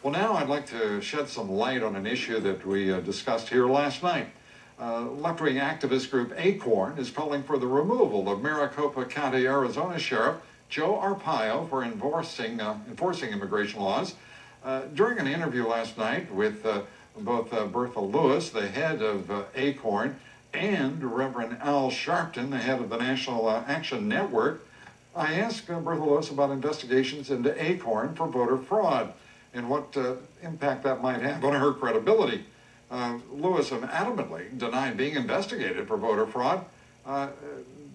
Well, now I'd like to shed some light on an issue that we discussed here last night. Left-wing activist group ACORN is calling for the removal of Maricopa County, Arizona Sheriff Joe Arpaio for enforcing immigration laws. During an interview last night with both Bertha Lewis, the head of ACORN, and Reverend Al Sharpton, the head of the National Action Network, I asked Bertha Lewis about investigations into ACORN for voter fraud and what impact that might have on her credibility. Lewis adamantly denied being investigated for voter fraud.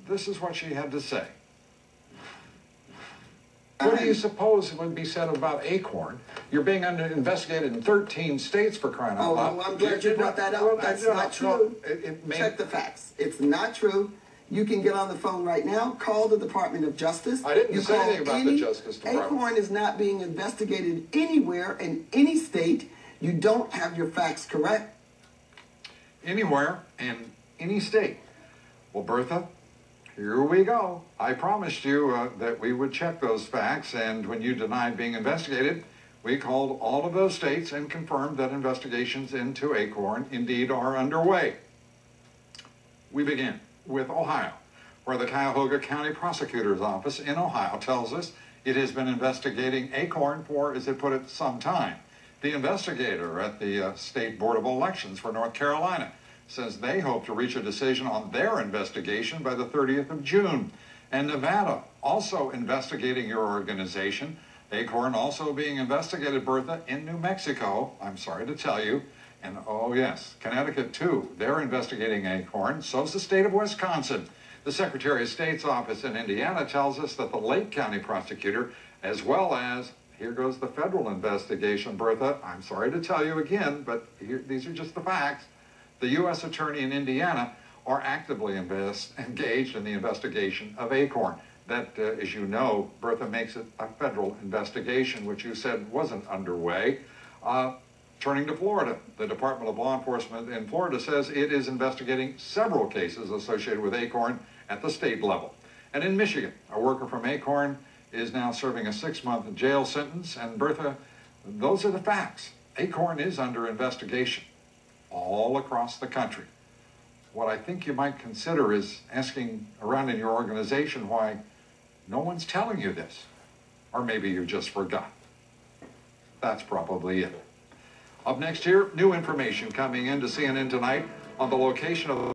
This is what she had to say. What do you suppose would be said about ACORN? You're being investigated in 13 states, for crying out loud. Well, I'm glad you brought that up. That's not true. Check the facts. It's not true. You can get on the phone right now, call the Department of Justice. I didn't say anything about the Justice Department. ACORN is not being investigated anywhere in any state. You don't have your facts correct. Anywhere in any state. Well, Bertha, here we go. I promised you that we would check those facts, and when you denied being investigated, we called all of those states and confirmed that investigations into ACORN indeed are underway. We begin with Ohio, where the Cuyahoga County Prosecutor's Office in Ohio tells us it has been investigating ACORN for, as it put it, some time. The investigator at the State Board of Elections for North Carolina says they hope to reach a decision on their investigation by the 30th of June. And Nevada also investigating your organization. ACORN also being investigated, Bertha, in New Mexico, I'm sorry to tell you. And oh yes, Connecticut too. They're investigating ACORN. So's the state of Wisconsin. The Secretary of State's office in Indiana tells us that the Lake County prosecutor, as well as, here goes the federal investigation, Bertha, I'm sorry to tell you again, but these are just the facts. The U.S. Attorney in Indiana are actively engaged in the investigation of ACORN. That, as you know, Bertha, makes it a federal investigation, which you said wasn't underway. Turning to Florida, the Department of Law Enforcement in Florida says it is investigating several cases associated with ACORN at the state level. And in Michigan, a worker from ACORN is now serving a 6-month jail sentence. And Bertha, those are the facts. ACORN is under investigation all across the country. What I think you might consider is asking around in your organization why no one's telling you this. Or maybe you just forgot. That's probably it. Up next here, new information coming into CNN tonight on the location of